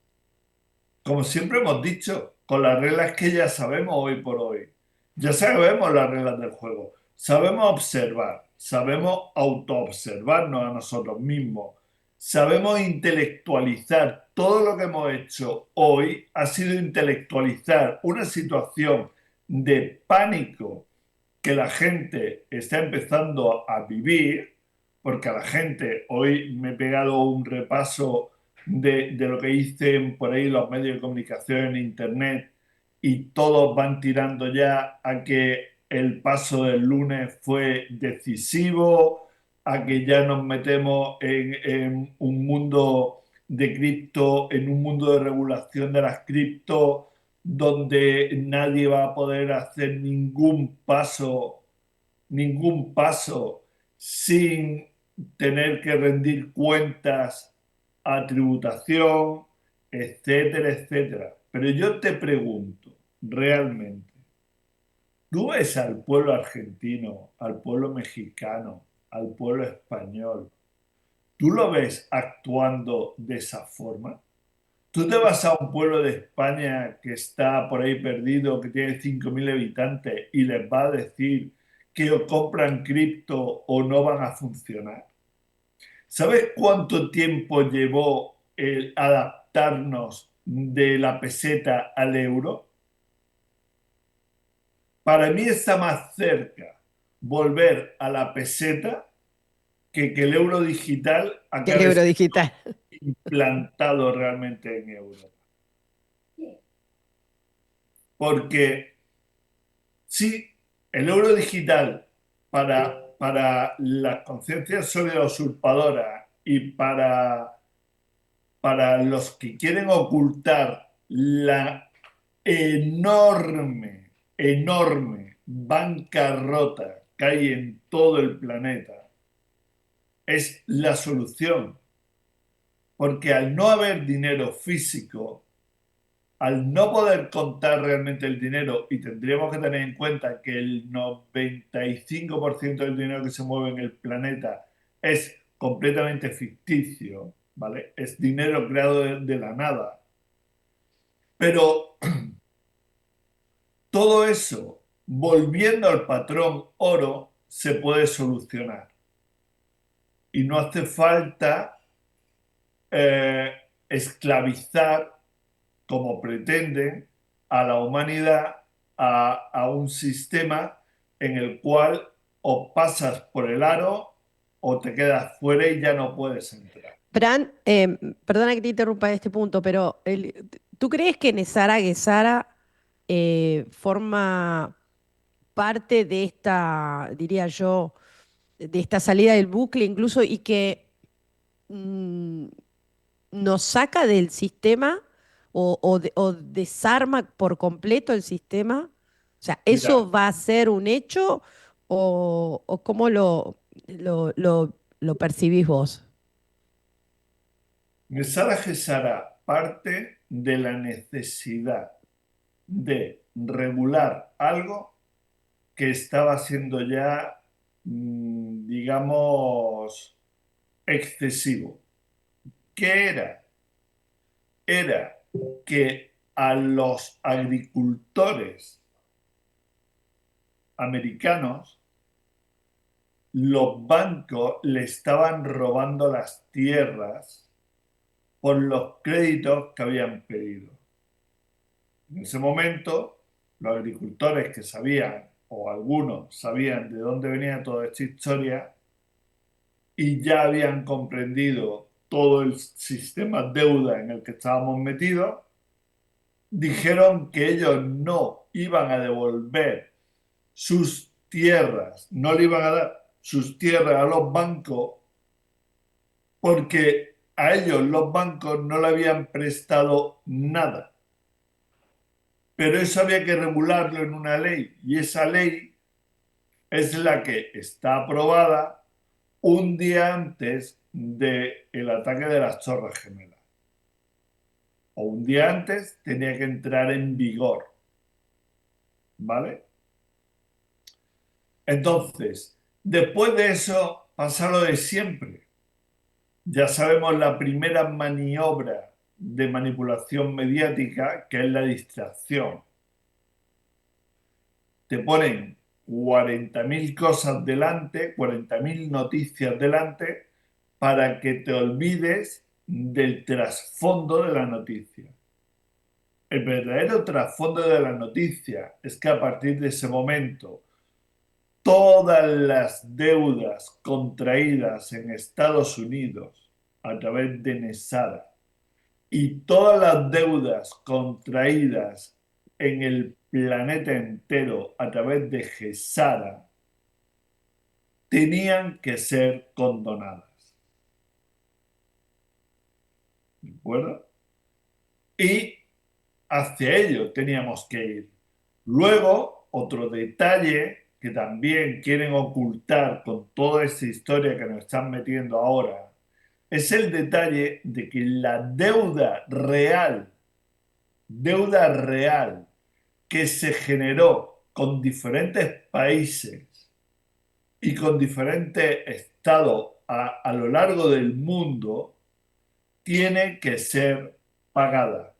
Speaker 2: Como siempre hemos dicho, con las reglas que ya sabemos hoy por hoy. Ya sabemos las reglas del juego. Sabemos observar, sabemos autoobservarnos a nosotros mismos. sabemos intelectualizar. Todo lo que hemos hecho hoy ha sido intelectualizar una situación de pánico que la gente está empezando a vivir, porque a la gente, hoy me he pegado un repaso de lo que dicen por ahí los medios de comunicación en Internet y todos van tirando ya a que el paso del lunes fue decisivo, a que ya nos metemos en un mundo de cripto, en un mundo de regulación de las cripto, donde nadie va a poder hacer ningún paso sin tener que rendir cuentas a tributación, etcétera, etcétera. Pero yo te pregunto, realmente, ¿tú ves al pueblo argentino, al pueblo mexicano, al pueblo español? ¿Tú lo ves actuando de esa forma? Tú te vas a un pueblo de España que está por ahí perdido, que tiene 5.000 habitantes y les va a decir que o compran cripto o no van a funcionar. ¿Sabes cuánto tiempo llevó el adaptarnos de la peseta al euro? Para mí está más cerca volver a la peseta que el euro digital
Speaker 1: Que el
Speaker 2: acabe
Speaker 1: euro
Speaker 2: siendo
Speaker 1: digital.
Speaker 2: implantado realmente en Europa. Porque sí, el euro digital para las conciencias sólidas usurpadoras y para los que quieren ocultar la enorme, enorme bancarrota que hay en todo el planeta, es la solución. Porque al no haber dinero físico, al no poder contar realmente el dinero, y tendríamos que tener en cuenta que el 95% del dinero que se mueve en el planeta es completamente ficticio, ¿vale? Es dinero creado de la nada. Pero todo eso, volviendo al patrón oro, se puede solucionar. Y no hace falta eh, esclavizar como pretenden a la humanidad a un sistema en el cual o pasas por el aro o te quedas fuera y ya no puedes entrar.
Speaker 1: Fran, perdona que te interrumpa en este punto, pero ¿tú crees que Nesara Gesara forma parte de esta, diría yo, de esta salida del bucle incluso y que mm, nos saca del sistema o desarma por completo el sistema? O sea,
Speaker 2: Mira,
Speaker 1: ¿eso va a ser un hecho o cómo lo percibís vos?
Speaker 2: Nesara Gesara parte de la necesidad de regular algo que estaba siendo ya, digamos, excesivo. ¿Qué era? Era que a los agricultores americanos los bancos le estaban robando las tierras por los créditos que habían pedido. En ese momento, los agricultores que sabían, o algunos sabían de dónde venía toda esta historia, y ya habían comprendido todo el sistema deuda en el que estábamos metidos, dijeron que ellos no iban a devolver sus tierras, no le iban a dar sus tierras a los bancos porque a ellos los bancos no le habían prestado nada. Pero eso había que regularlo en una ley y esa ley es la que está aprobada un día antes del ataque de las Torres Gemelas. O un día antes tenía que entrar en vigor, ¿vale? Entonces, después de eso pasa lo de siempre. Ya sabemos la primera maniobra de manipulación mediática, que es la distracción. Te ponen 40.000 cosas delante, 40.000 noticias delante, para que te olvides del trasfondo de la noticia. El verdadero trasfondo de la noticia es que a partir de ese momento, todas las deudas contraídas en Estados Unidos a través de Nesara y todas las deudas contraídas en el planeta entero a través de Gesara tenían que ser condonadas. ¿De acuerdo? Y hacia ello teníamos que ir. Luego, otro detalle que también quieren ocultar con toda esta historia que nos están metiendo ahora, es el detalle de que la deuda real que se generó con diferentes países y con diferentes estados a lo largo del mundo, tiene que ser pagada.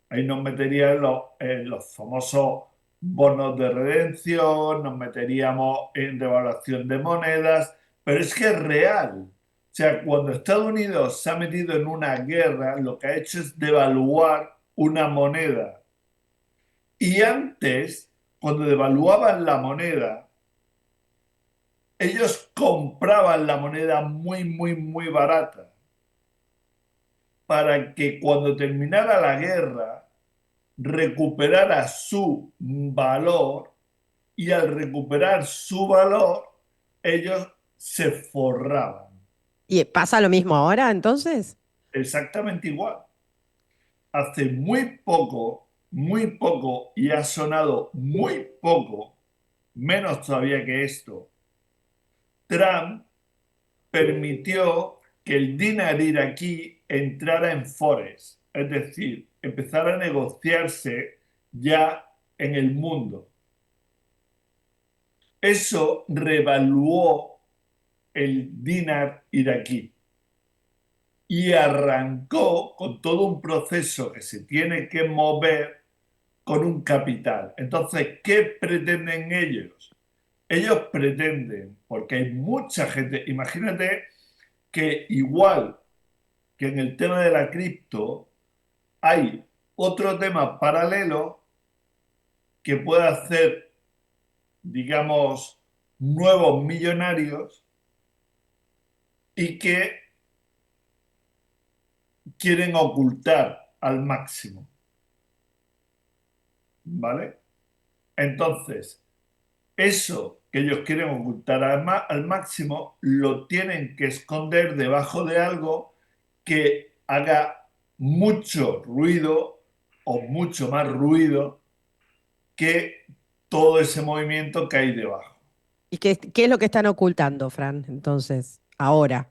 Speaker 2: Ahí nos meterían en los famosos bonos de redención, nos meteríamos en devaluación de monedas, pero es que es real. O sea, cuando Estados Unidos se ha metido en una guerra, lo que ha hecho es devaluar una moneda. Y antes, cuando devaluaban la moneda, ellos compraban la moneda muy, muy, muy barata para que cuando terminara la guerra recuperara su valor, y al recuperar su valor, ellos se forraban.
Speaker 1: ¿Y pasa lo mismo ahora entonces?
Speaker 2: Exactamente igual. Hace muy poco, y ha sonado muy poco, menos todavía que esto, Trump permitió que el dinar iraquí entrara en Forex, es decir, empezara a negociarse ya en el mundo. Eso revaluó el dinar iraquí y arrancó con todo un proceso que se tiene que mover con un capital. Entonces, ¿qué pretenden ellos? Ellos pretenden, porque hay mucha gente, imagínate que igual que en el tema de la cripto, hay otro tema paralelo que puede hacer, digamos, nuevos millonarios y que quieren ocultar al máximo, ¿vale? Entonces, eso que ellos quieren ocultar al máximo lo tienen que esconder debajo de algo que haga mucho ruido o mucho más ruido que todo ese movimiento que hay debajo.
Speaker 1: ¿Y qué es lo que están ocultando, Fran, entonces, ahora?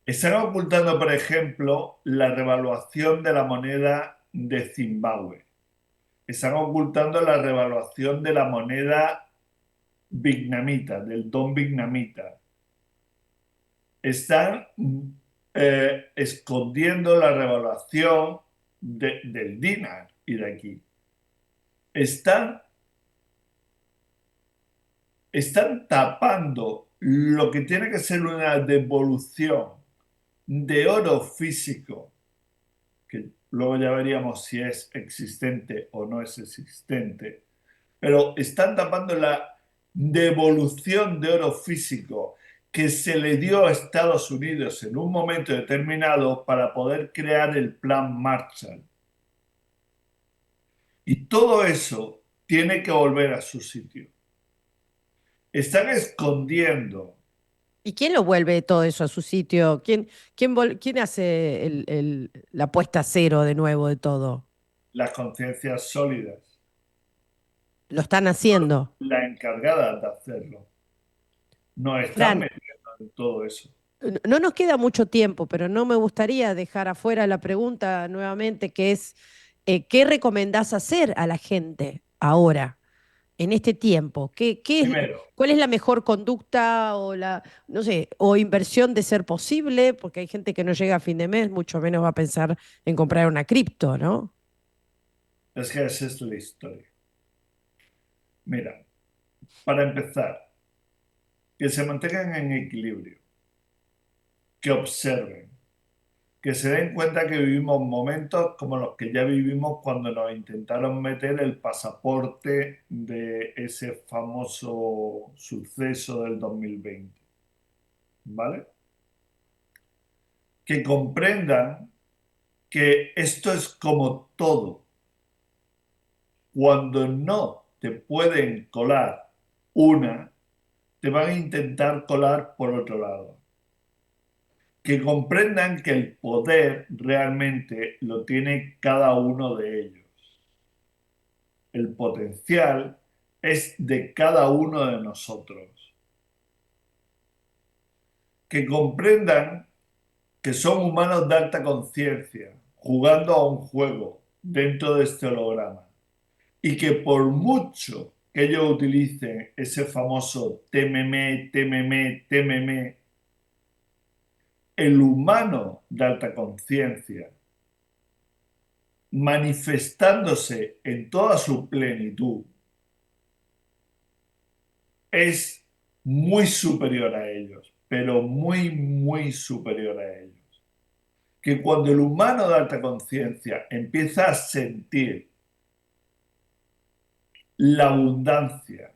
Speaker 2: Están ocultando, por ejemplo, la revaluación de la moneda de Zimbabue. Están ocultando la revaluación de la moneda vietnamita, del don vietnamita. Están escondiendo la revaluación del dinar iraquí. Están, están tapando lo que tiene que ser una devolución de oro físico, que luego ya veríamos si es existente o no es existente, pero están tapando la devolución de oro físico que se le dio a Estados Unidos en un momento determinado para poder crear el Plan Marshall. Y todo eso tiene que volver a su sitio. Están escondiendo
Speaker 1: ¿Y quién lo vuelve todo eso a su sitio? ¿Quién hace la puesta a cero de nuevo de todo?
Speaker 2: las conciencias sólidas,
Speaker 1: Lo están haciendo.
Speaker 2: las encargadas de hacerlo. Nos están
Speaker 1: Fran,
Speaker 2: metiendo en todo eso.
Speaker 1: no nos queda mucho tiempo, pero no me gustaría dejar afuera la pregunta nuevamente, que es, ¿qué recomendás hacer a la gente ahora, en este tiempo?
Speaker 2: Primero,
Speaker 1: ¿Cuál es la mejor conducta o no sé, o inversión de ser posible? Porque hay gente que no llega a fin de mes, mucho menos va a pensar en comprar una cripto, ¿no?
Speaker 2: es que esa es la historia. Mira, para empezar, que se mantengan en equilibrio. que observen, que se den cuenta que vivimos momentos como los que ya vivimos cuando nos intentaron meter el pasaporte de ese famoso suceso del 2020, ¿vale? Que comprendan que esto es como todo. Cuando no te pueden colar una, te van a intentar colar por otro lado. Que comprendan que el poder realmente lo tiene cada uno de ellos. El potencial es de cada uno de nosotros. Que comprendan que son humanos de alta conciencia, jugando a un juego dentro de este holograma. Y que por mucho que ellos utilicen ese famoso témeme, témeme, témeme, el humano de alta conciencia, manifestándose en toda su plenitud, es muy superior a ellos, pero muy, muy superior a ellos. Que cuando el humano de alta conciencia empieza a sentir la abundancia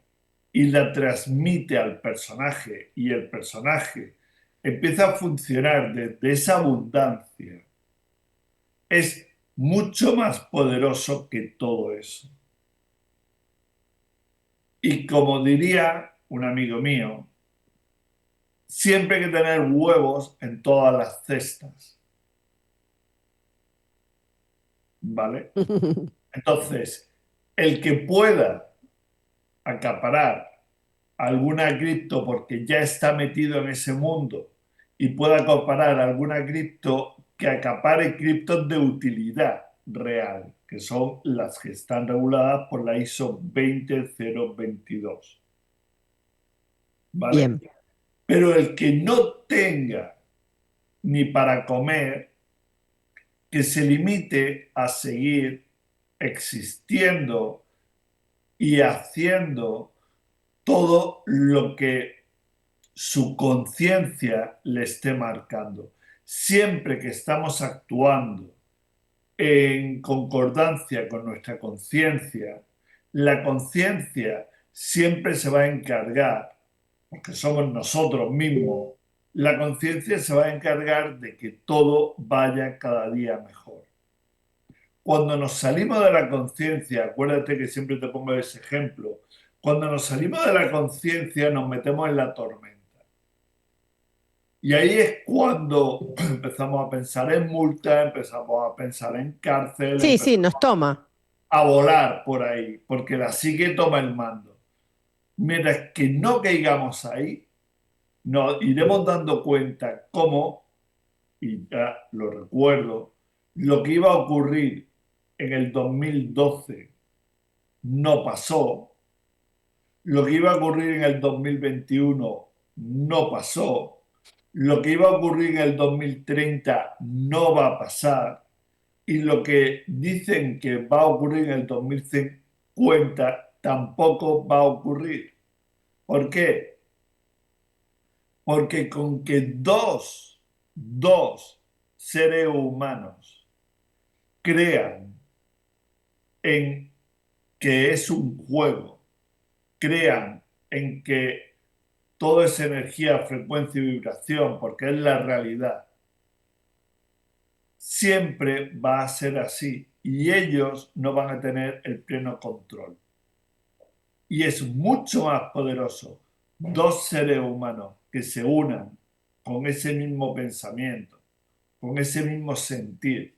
Speaker 2: y la transmite al personaje y el personaje empieza a funcionar desde esa abundancia, es mucho más poderoso que todo eso. Y como diría un amigo mío, siempre hay que tener huevos en todas las cestas, ¿vale? Entonces, el que pueda acaparar alguna cripto porque ya está metido en ese mundo y pueda acaparar alguna cripto, que acapare criptos de utilidad real, que son las que están reguladas por la ISO 20022, ¿vale?
Speaker 1: Bien.
Speaker 2: Pero el que no tenga ni para comer, que se limite a seguir existiendo y haciendo todo lo que su conciencia le esté marcando. Siempre que estamos actuando en concordancia con nuestra conciencia, la conciencia siempre se va a encargar, porque somos nosotros mismos, la conciencia se va a encargar de que todo vaya cada día mejor. Cuando nos salimos de la conciencia, acuérdate que siempre te pongo ese ejemplo, cuando nos salimos de la conciencia nos metemos en la tormenta. Y ahí es cuando empezamos a pensar en multa, empezamos a pensar en cárcel,
Speaker 1: Sí, sí,
Speaker 2: empezamos
Speaker 1: nos toma.
Speaker 2: a volar por ahí, porque la psique toma el mando. Mientras que no caigamos ahí, nos iremos dando cuenta cómo, y ya lo recuerdo, lo que iba a ocurrir en el 2012 no pasó, lo que iba a ocurrir en el 2021 no pasó, lo que iba a ocurrir en el 2030 no va a pasar, y lo que dicen que va a ocurrir en el 2050 tampoco va a ocurrir. ¿Por qué? Porque con que dos seres humanos crean en que es un juego, crean en que todo es energía, frecuencia y vibración, porque es la realidad, siempre va a ser así y ellos no van a tener el pleno control. Y es mucho más poderoso dos seres humanos que se unan con ese mismo pensamiento, con ese mismo sentir,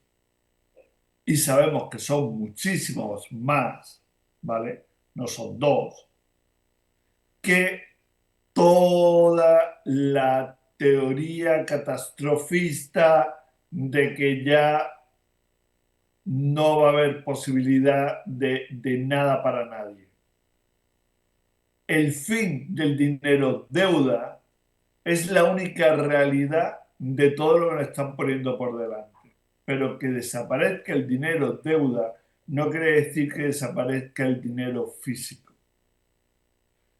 Speaker 2: y sabemos que son muchísimos más, ¿vale? No son dos, que toda la teoría catastrofista de que ya no va a haber posibilidad de nada para nadie. El fin del dinero deuda es la única realidad de todo lo que nos están poniendo por delante. Pero que desaparezca el dinero deuda no quiere decir que desaparezca el dinero físico.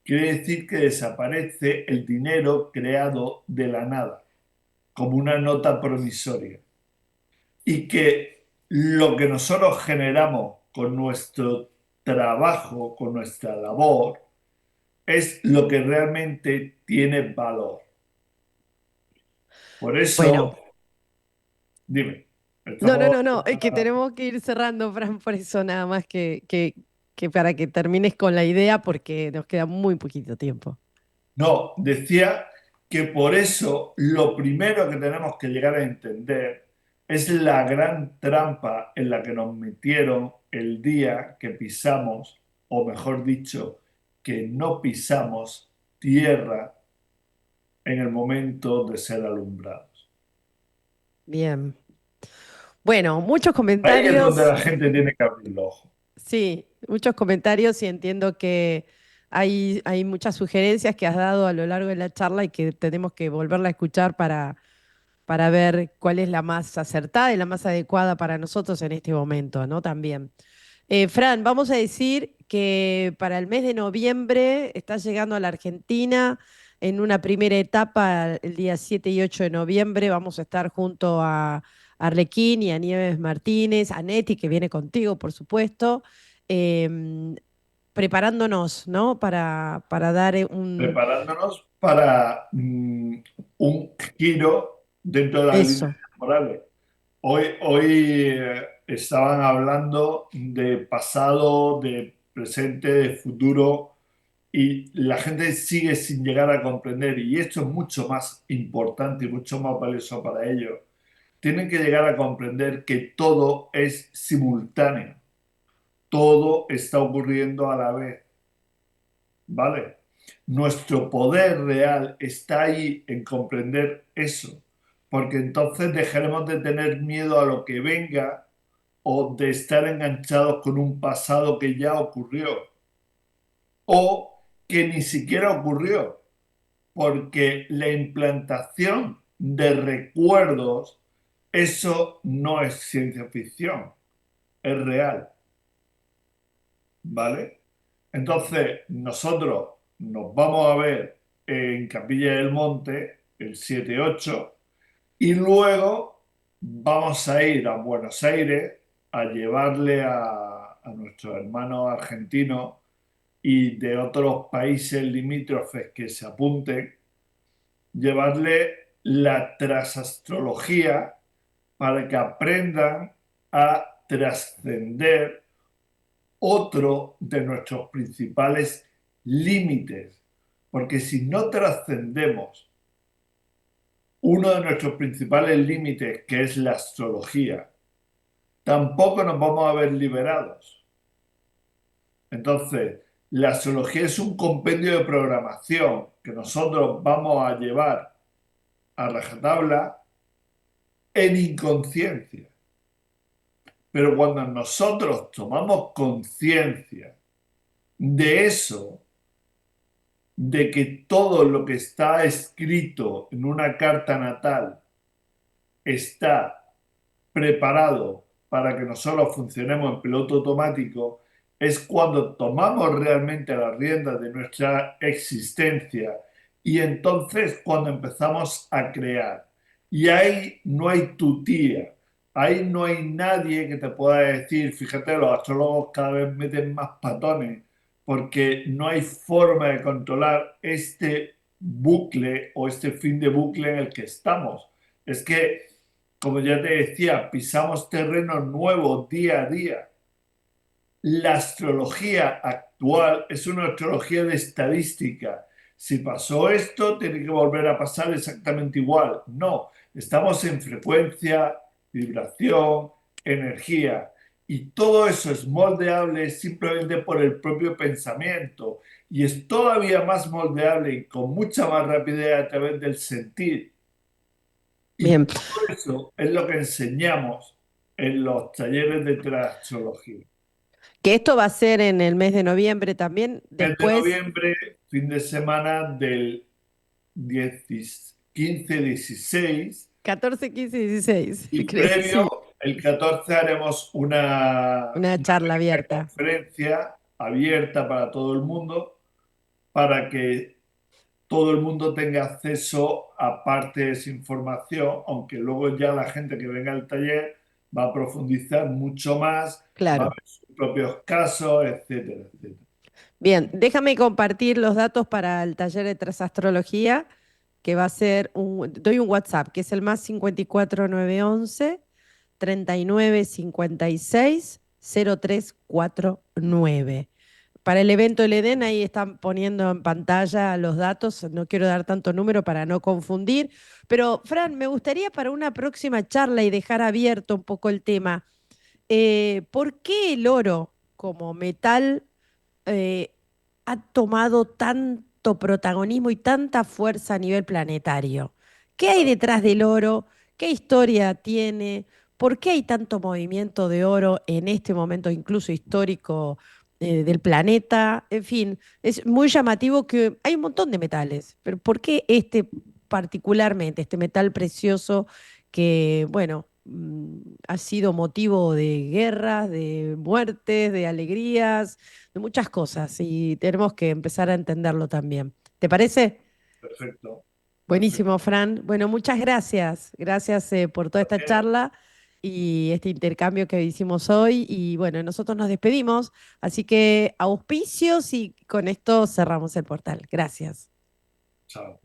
Speaker 2: Quiere decir que desaparece el dinero creado de la nada, como una nota provisoria y que lo que nosotros generamos con nuestro trabajo, con nuestra labor, es lo que realmente tiene valor. Por
Speaker 1: Bueno,
Speaker 2: eso, dime,
Speaker 1: no, no,
Speaker 2: estamos...
Speaker 1: no, no, es que tenemos que ir cerrando, Fran, por eso nada más que para que termines con la idea, porque nos queda muy poquito tiempo.
Speaker 2: No, decía que por eso lo primero que tenemos que llegar a entender es la gran trampa en la que nos metieron el día que pisamos, o mejor dicho, que no pisamos tierra en el momento de ser alumbrados.
Speaker 1: Bien. Bueno, muchos
Speaker 2: Ahí es donde
Speaker 1: comentarios.
Speaker 2: la gente tiene que abrir los ojos.
Speaker 1: Sí, muchos comentarios y entiendo que hay muchas sugerencias que has dado a lo largo de la charla y que tenemos que volverla a escuchar para ver cuál es la más acertada y la más adecuada para nosotros en este momento, ¿no? También. Fran, vamos a decir que para el mes de noviembre estás llegando a la Argentina en una primera etapa, el día 7 y 8 de noviembre. Vamos a estar junto a Arlequín y a Nieves Martínez, a Neti, que viene contigo, por supuesto, em, preparándonos, ¿no? Para dar un...
Speaker 2: Preparándonos para un giro dentro de las líneas
Speaker 1: Eso.
Speaker 2: temporales. Hoy estaban hablando de pasado, de presente, de futuro, y la gente sigue sin llegar a comprender, y esto es mucho más importante y mucho más valioso para ellos. Tienen que llegar a comprender que todo es simultáneo, todo está ocurriendo a la vez. ¿Vale? Nuestro poder real está ahí en comprender eso, porque entonces dejaremos de tener miedo a lo que venga o de estar enganchados con un pasado que ya ocurrió o que ni siquiera ocurrió, porque la implantación de recuerdos, eso no es ciencia ficción, es real. ¿Vale? Entonces, nosotros nos vamos a ver en Capilla del Monte el 7-8 y luego vamos a ir a Buenos Aires a llevarle a nuestros hermanos argentinos y de otros países limítrofes que se apunten, llevarle la trasastrología para que aprendan a trascender otro de nuestros principales límites, porque si no trascendemos uno de nuestros principales límites, que es la astrología, tampoco nos vamos a ver liberados. Entonces, la astrología es un compendio de programación que nosotros vamos a llevar a rajatabla en inconsciencia. Pero cuando nosotros tomamos conciencia de eso, de que todo lo que está escrito en una carta natal está preparado para que nosotros funcionemos en piloto automático, es cuando tomamos realmente las riendas de nuestra existencia y entonces cuando empezamos a crear. Y ahí no hay tu tía, ahí no hay nadie que te pueda decir, fíjate, los astrólogos cada vez meten más patones porque no hay forma de controlar este bucle o este fin de bucle en el que estamos. Es que, como ya te decía, pisamos terreno nuevo día a día. La astrología actual es una astrología de estadística. Si pasó esto, tiene que volver a pasar exactamente igual. No, estamos en frecuencia, vibración, energía. Y todo eso es moldeable simplemente por el propio pensamiento. Y es todavía más moldeable y con mucha más rapidez a través del sentir. Y
Speaker 1: Bien.
Speaker 2: todo eso es lo que enseñamos en los talleres de astrología.
Speaker 1: Que esto va a ser en el mes de noviembre también.
Speaker 2: Mes de
Speaker 1: Después,
Speaker 2: noviembre, fin de semana del 15-16
Speaker 1: 14, 15 y 16,
Speaker 2: y
Speaker 1: creo,
Speaker 2: previo,
Speaker 1: sí.
Speaker 2: el 14 haremos
Speaker 1: Una
Speaker 2: una
Speaker 1: charla
Speaker 2: pequeña
Speaker 1: abierta.
Speaker 2: conferencia abierta para todo el mundo para que todo el mundo tenga acceso a parte de esa información, aunque luego ya la gente que venga al taller va a profundizar mucho más, va a
Speaker 1: Claro.
Speaker 2: ver sus propios casos, etcétera, etcétera.
Speaker 1: Bien, déjame compartir los datos para el taller de trasastrología, que va a ser doy un WhatsApp, que es el más 54911 3956 0349. Para el evento del Edén, ahí están poniendo en pantalla los datos, no quiero dar tanto número para no confundir, pero Fran, me gustaría para una próxima charla y dejar abierto un poco el tema, ¿por qué el oro como metal eh, ha tomado tanto protagonismo y tanta fuerza a nivel planetario? ¿Qué hay detrás del oro? ¿Qué historia tiene? ¿Por qué hay tanto movimiento de oro en este momento, incluso histórico, del planeta? En fin, es muy llamativo que hay un montón de metales, pero ¿por qué este particularmente, este metal precioso que, bueno, ha sido motivo de guerras, de muertes, de alegrías, de muchas cosas y tenemos que empezar a entenderlo también? ¿Te parece?
Speaker 2: Perfecto, perfecto.
Speaker 1: Buenísimo, Fran. Bueno, muchas gracias. Gracias por toda esta
Speaker 2: Bien,
Speaker 1: charla y este intercambio que hicimos hoy. Y bueno, nosotros nos despedimos, así que auspicios y con esto cerramos el portal. Gracias.
Speaker 2: chao.